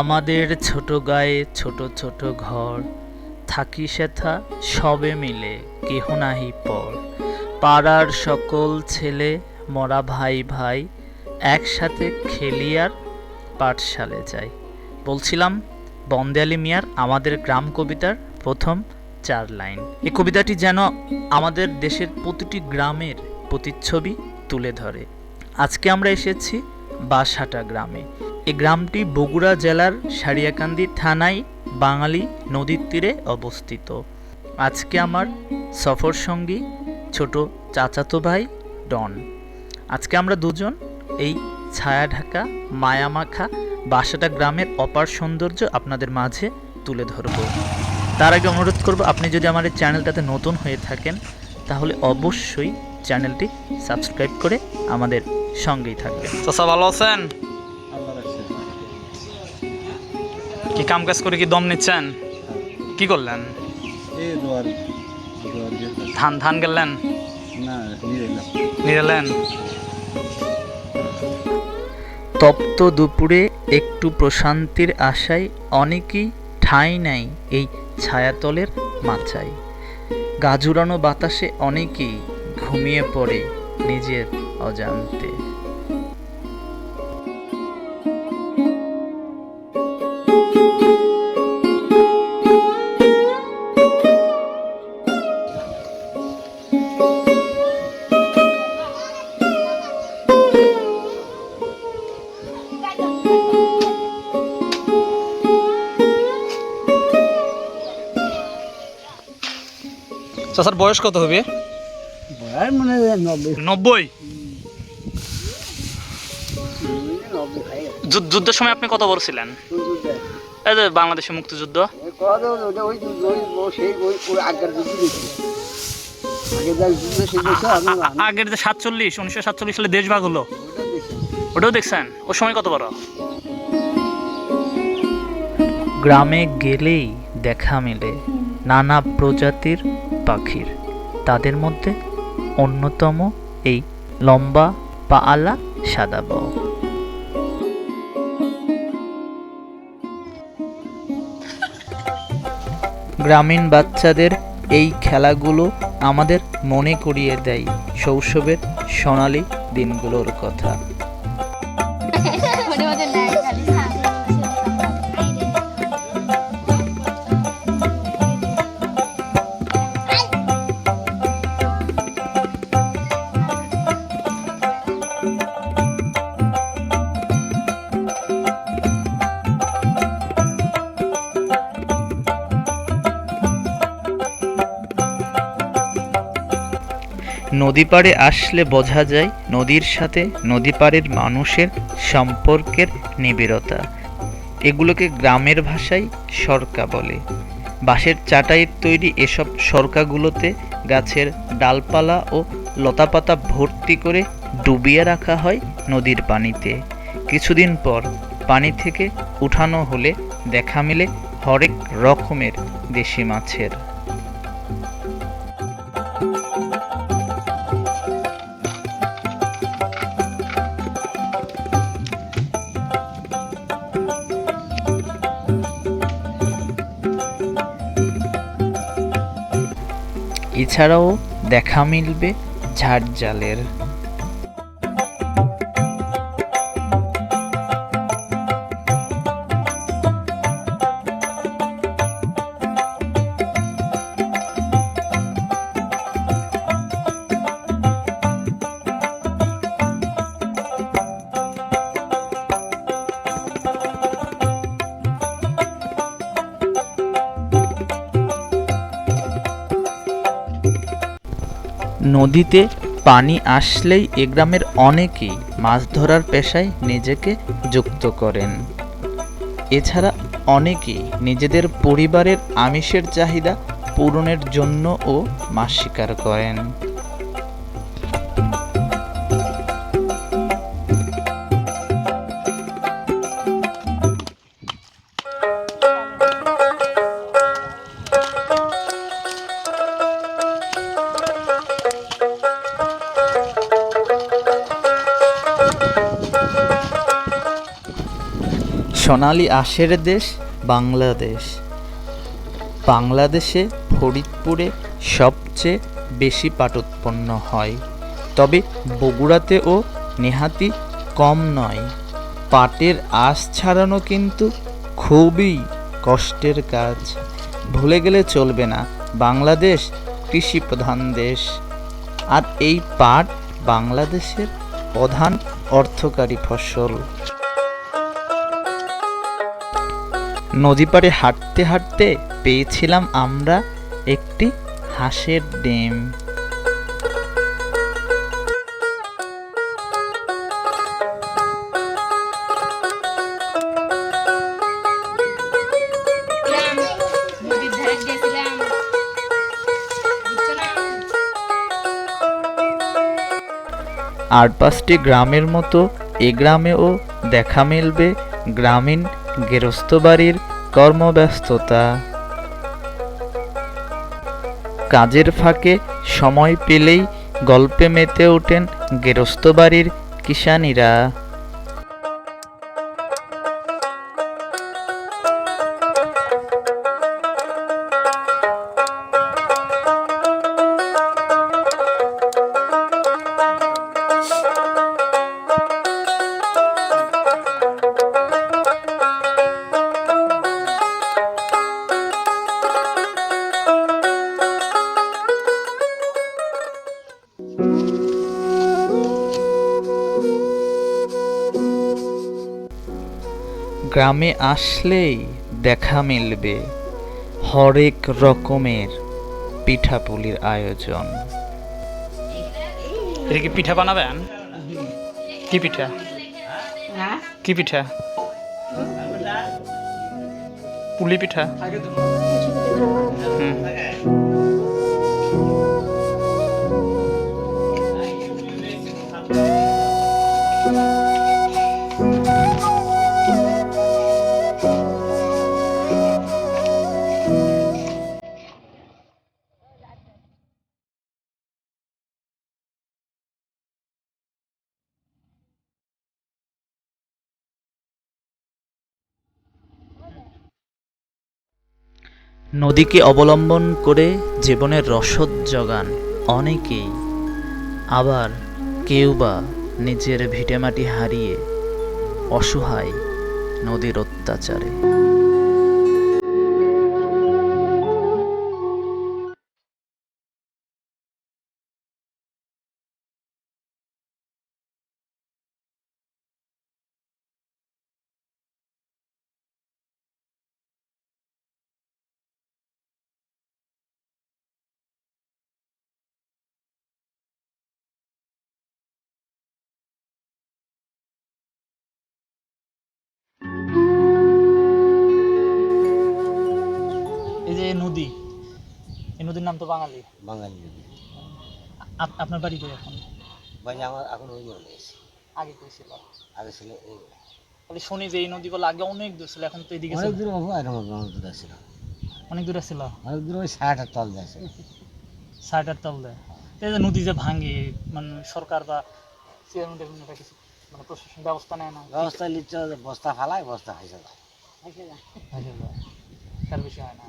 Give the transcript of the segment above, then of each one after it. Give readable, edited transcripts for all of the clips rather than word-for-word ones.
আমাদের ছোট গায়ে ছোট ছোট ঘর, থাকি সেথা সবে মিলে কেহ নাহি পর। পাড়ার সকল ছেলে মরা ভাই ভাই, একসাথে খেলিয়ার পাঠশালে যাই। বলছিলাম বন্দে আলী মিয়ার আমাদের গ্রাম কবিতার প্রথম 4 লাইন। এই কবিতাটি যেন আমাদের দেশের প্রতিটি গ্রামের প্রতিচ্ছবি তুলে ধরে। আজকে আমরা এসেছি বাঁশহাটা গ্রামে। এই গ্রামটি বগুড়া জেলার সারিয়াকান্দি থানায় বাঙালি নদীর তীরে অবস্থিত। আজকে আমার সফর সঙ্গী ছোট চাচাতো ভাই ডন। আজকে আমরা দুজন এই ছায়া ঢাকা মায়ামাখা বাঁশহাটা গ্রামের অপার সৌন্দর্য আপনাদের মাঝে তুলে ধরব। তার আগে অনুরোধ করব, আপনি যদি আমার এই চ্যানেলটাতে নতুন হয়ে থাকেন তাহলে অবশ্যই চ্যানেলটি সাবস্ক্রাইব করে আমাদের সঙ্গেই থাকবেন। চাচা ভালো আছেন? কি কাম কাজ করে কি দম নিচ্ছেন? কি করলেন? ধান গেলেন? নিরেলেন? তপ্ত দুপুরে একটু প্রশান্তির আশায় অনেকেই ঠাঁই নেয় এই ছায়াতলের মাচায়। গাজুরানো বাতাসে অনেকেই ঘুমিয়ে পড়ে নিজের অজান্তে। চাচার বয়স কত হবে? 90। যুদ্ধের সময় আপনি কত বড় ছিলেন? এই যে বাংলাদেশের মুক্তিযুদ্ধ। আগের যে 1947 সালে দেশ ভাগ হলো, ওটাও দেখছেন? ওর সময় কত বড়? গ্রামে গেলেই দেখা মেলে নানা প্রজাতির পাখির। তাদের মধ্যে অন্যতম এই লম্বা পাআলা সাদা বক। গ্রামীণ বাচ্চাদের এই খেলাগুলো আমাদের মনে করিয়ে দেয় শৈশবের সোনালী দিনগুলোর কথা। নদী পাড়ে আসলে বোঝা যায় নদীর সাথে নদী পাড়ের মানুষের সম্পর্কের নিবিড়তা। এগুলোকে গ্রামের ভাষায় সরকা বলে। বাঁশের চাটাইয়ের তৈরি এসব সরকাগুলোতে গাছের ডালপালা ও লতাপাতা ভর্তি করে ডুবিয়ে রাখা হয় নদীর পানিতে। কিছুদিন পর পানি থেকে উঠানো হলে দেখা মেলে হরেক রকমের দেশি মাছের। এছাড়াও দেখা মিলবে ঝাড় জালের। নদীতে পানি আসলেই এ গ্রামের অনেকেই মাছ ধরার পেশায় নিজেকে যুক্ত করেন। এছাড়া অনেকেই নিজেদের পরিবারের আমিষের চাহিদা পূরণের জন্যও মাছ শিকার করেন। সোনালী আঁশের দেশ বাংলাদেশ। বাংলাদেশে ফরিদপুরে সবচেয়ে বেশি পাট উৎপন্ন হয়, তবে বগুড়াতেও নেহাতি কম নয়। পাটের আঁশ ছাড়ানো কিন্তু খুবই কষ্টের কাজ। ভুলে গেলে চলবে না, বাংলাদেশ কৃষি প্রধান দেশ, আর এই পাট বাংলাদেশের প্রধান অর্থকারী ফসল। নদী পাড়ে হাঁটতে হাঁটতে পেয়েছিলাম আমরা একটি হাঁসের ডিম। আর 5টি গ্রামের মতো এ গ্রামেও দেখা মিলবে গ্রামীণ গেরস্থবাড়ির কর্মব্যস্ততা। কাজের ফাঁকে সময় পেলেই গল্পে মেতে ওঠেন গেরস্থবাড়ির কিষাণীরা। গ্রামে আসলেই দেখা মিলবে হরেক রকমের পিঠাপুলির আয়োজন। এটা কি পিঠা বানাবেন? কি পিঠা? কি পিঠা? পুলি পিঠা। হুম। নদীকে অবলম্বন করে জীবনের রসদ জোগান অনেকেই, আবার কেউ বা নিজের ভিটেমাটি হারিয়ে অসহায় নদীর অত্যাচারে। এই যে নদী, এই নদীর নাম তো বাঙালি। বাঙালি নদী। আপনার বাড়ি কই এখন? বাড়ি আমার এখন ওই নদী আছে। আগে কই ছিল? আগে ছিল এই বলি শুনি যে এই নদী বলে আগে অনেক দূর ছিল, এখন তো এদিকে অনেক ছিল। দূর হবো, আর অনেক দূর ছিল। অনেক দূরে ছিল, অনেক দূর ওই 60 তল আছে। 60 তল দেয়। তো এই যে নদী যে ভাঙে, মানে সরকার বা চেয়ারম্যান কিছু মানে প্রশাসন ব্যবস্থা নেয় না? ব্যবস্থা নিচ্ছে, বস্তা ফালায়, বস্তা খাইছে যায়, তার বেশি হয় না।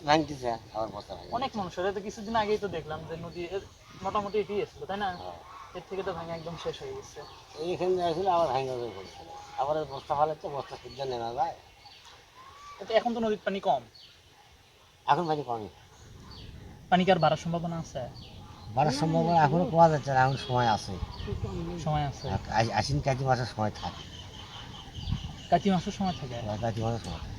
ভাঙতেছে আবার বস্তা খাইছে। অনেক মানুষের তো কিছুদিন আগেই তো দেখলাম যে নদী মোটামুটি এগিয়ে ছিল, তাই না? এর থেকে তো ভাঙে একদম শেষ হয়ে গেছে। এইখানে আসলে আবার ভাঙে হয়ে পড়ছিল, আবার বস্তা ফালাচ্ছে, বস্তা সূর্য নেওয়া যায়। তো এখন তো নদীর পানি কম, এখন পানি কমই, পানি কি আর বাড়ার সম্ভাবনা আছে? বাড়ার সম্ভাবনা এখনো পাওয়া যাচ্ছে না, এখন সময় আছে, সময় আছে। আশ্বিন কাতি মাসের সময় থাকে, কাতি মাসের সময় থাকে। কাতি মাসের সময় থাকে।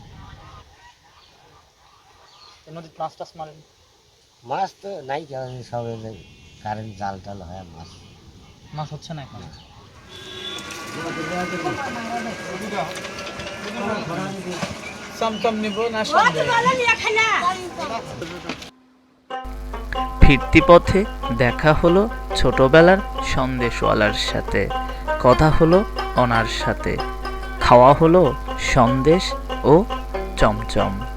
নদীর মাছ টাছ মারেন? মাছ তো নাই, কেউ সব কারেন্ট জাল টাল হয়, মাছ মাছ হচ্ছে না এখন? ফিরতি পথে দেখা হলো ছোটবেলার সন্দেশওয়ালার সাথে, কথা হলো ওনার সাথে, খাওয়া হলো সন্দেশ ও চমচম।